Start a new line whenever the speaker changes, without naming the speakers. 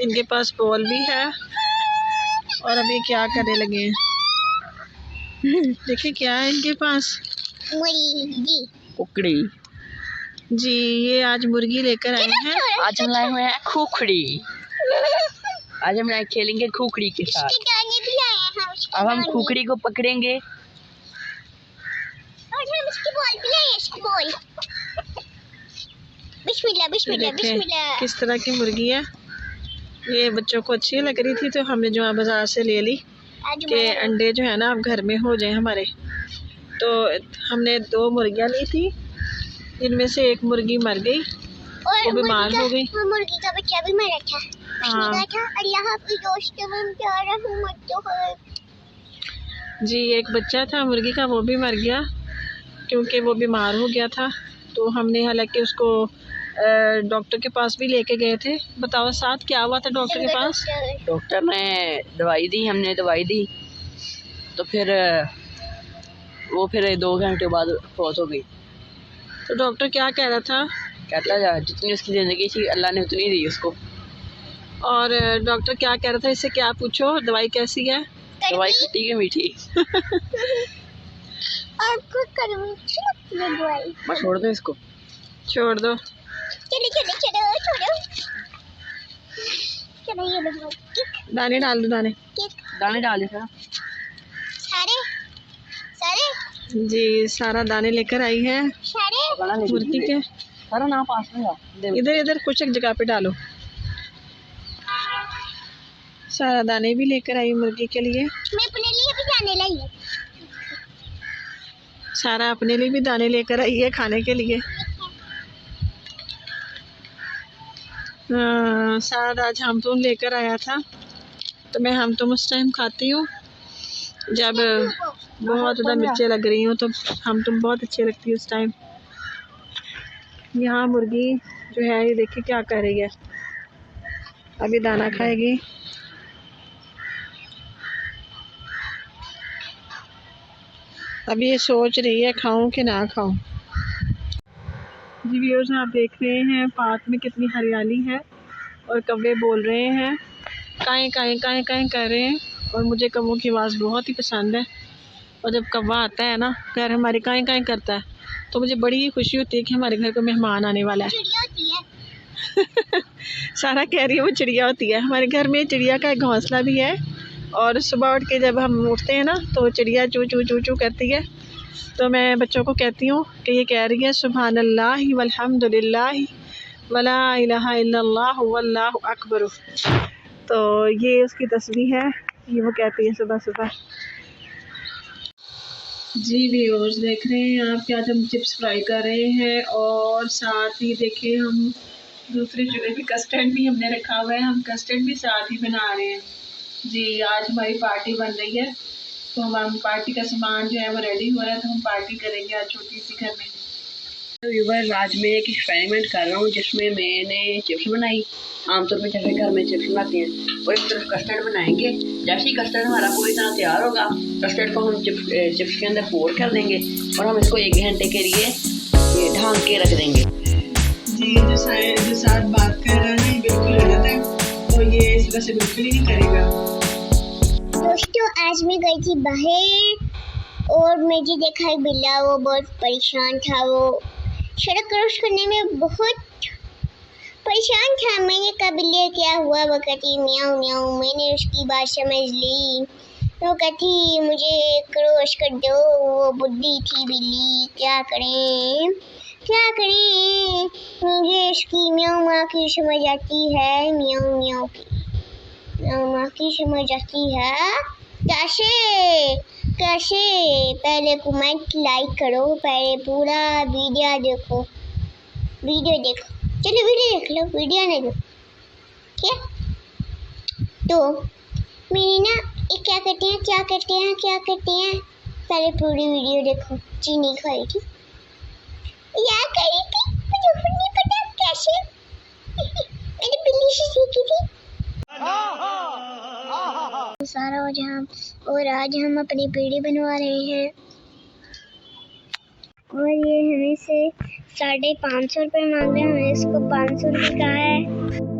इनके पास बॉल भी है और अभी क्या करने लगे हैं। देखिए क्या है इनके पास,
मुर्गी
कुकड़ी।
जी ये आज मुर्गी लेकर आए हैं।
आज हम लाए हुए हैं खुखड़ी। आज हम खेलेंगे खुखड़ी के साथ।
दाने भी आए हैं।
अब हम खुखड़ी को पकड़ेंगे
और हम इसकी बॉल भी लाए, इसकी बॉल। बिस्मिल्लाह बिस्मिल्लाह बिस्मिल्लाह।
किस तरह की मुर्गी है ये, बच्चों को अच्छी लग रही थी तो हमने जो बाजार से ले ली कि अंडे जो है ना अब घर में हो जाए हमारे। तो हमने 2 मुर्गियाँ ली थी, जिनमें से एक मुर्गी मर गई, वो बीमार हो गई।
मुर्गी का बच्चा भी मरा था।
हाँ
अल्लाह हाफ़िज़ दोस्तों, मैं प्यारा हूँ मत तो।
जी एक बच्चा था मुर्गी का, वो भी मर गया क्योंकि वो बीमार हो गया था। तो हमने हालांकि उसको डॉक्टर के पास भी लेके गए थे। बताओ साथ क्या हुआ था डॉक्टर के पास?
डॉक्टर ने दवाई दी, हमने दवाई दी तो फिर वो 2 घंटे बाद फौत हो गई।
तो डॉक्टर क्या कह रहा था?
कहता था जितनी उसकी ज़िंदगी थी अल्लाह ने उतनी दी उसको।
और डॉक्टर क्या कह रहा था, इससे क्या पूछो, दवाई कैसी है?
दवाई खट्टी की मीठी।
आपको दवाई
मैं छोड़ दो इसको,
छोड़ दो।
चलो चलो चलो छोड़ो। चलो ये लो
दाने डाल दो, दाने
दाने डाल दे सर।
सारे सारे
जी सारा दाने लेकर आई है
सारे
मुर्गी के।
सारा ना पास में
इधर इधर कुछ एक जगह पे डालो। सारा दाने भी लेकर आई मुर्गी के लिए।
मैं अपने लिए भी दाने लाई।
सारा अपने लिए भी दाने लेकर आई है खाने के लिए। सारा आज हम तुम लेकर आया था, तो मैं हम तुम उस टाइम खाती हूँ जब बहुत ज़्यादा मिर्चें लग रही हूँ, तो हम तुम बहुत अच्छी लगती है उस टाइम। यहाँ मुर्गी जो है ये देखिए क्या कर रही है, अभी दाना खाएगी। अभी ये सोच रही है खाऊं कि ना खाऊं। जी व्यूअर्स आप देख रहे हैं पार्क में कितनी हरियाली है और कौवे बोल रहे हैं, काएं काएं काएं काएं कर रहे हैं। और मुझे कौवों की आवाज़ बहुत ही पसंद है। और जब कौवा आता है ना घर हमारे काएं काएं करता है, तो मुझे बड़ी ही खुशी होती है कि हमारे घर को मेहमान आने वाला है।
चिड़िया होती है।
सारा कह रही है वो चिड़िया होती है। हमारे घर में चिड़िया का एक घोंसला भी है और सुबह उठ के जब हम उठते हैं ना तो चिड़िया चू चू चू चू करती है। तो मैं बच्चों को कहती हूँ कि ये कह रही है सुभानल्लाहि वल्हम्दुलिल्लाहि वला इलाहा इल्लल्लाह वल्लाहु अकबर। तो ये उसकी तस्बीह है, ये वो कहती है सुबह सुबह। जी व्यूअर्स देख रहे हैं आप कि आज हम चिप्स फ्राई कर रहे हैं और साथ ही देखिए हम दूसरी चूल्हे पे कस्टर्ड भी हमने रखा हुआ है, हम कस्टर्ड भी साथ ही बना रहे हैं। जी आज हमारी पार्टी बन रही है, तो हम पार्टी का सामान जो है वो रेडी हो रहा है, तो हम पार्टी करेंगे आज छोटी सी घर में।
तो व्यूअर्स आज मैं एक एक्सपेरिमेंट कर रहा हूँ जिसमें मैंने चिप्स बनाई। आमतौर पर जैसे घर में चिप्स बनाते हैं और एक तरफ कस्टर्ड बनाएंगे। जैसे ही कस्टर्ड हमारा पूरी तरह तैयार होगा, कस्टर्ड को हम चिप्स के अंदर पोर कर देंगे और हम इसको 1 घंटे के लिए ढांक के रख देंगे।
जी जो साथ बात कर रहा है बिल्कुल गलत है, तो ये इस तरह से बिल्कुल ही नहीं करेगा।
दोस्तों आज मैं गई थी बाहर और मुझे देखा एक बिल्ला, वो बहुत परेशान था। वो सड़क क्रॉस करने में बहुत परेशान था। मैंने कहा बिल्ले क्या हुआ? वो कहती म्याऊं म्याऊं। मैंने उसकी बात समझ ली। वो कहती मुझे क्रॉस कर दो। वो बुद्धि थी बिल्ली, क्या करें क्या करें। मुझे इसकी म्याऊं माँ की समझ आती है, म्याऊं म्याऊं की म्याऊं माँ की समझ आती है। कैसे कैसे? पहले कमेंट लाइक करो, पहले पूरा वीडियो देखो, चलो वीडियो देख लो, वीडियो नहीं दो क्या? तो मेरी ना क्या करते हैं पहले पूरी वीडियो देखो। चीनी खाई थी यार, करी थी, मुझे खुद नहीं पता कैसे। मैंने बिल्ली से सीखी थी सारा। और आज हम अपनी पीढ़ी बनवा रहे हैं और ये हमें से 550 रुपये मांग रहे हैं। हमने इसको 500 रुपये कहा है।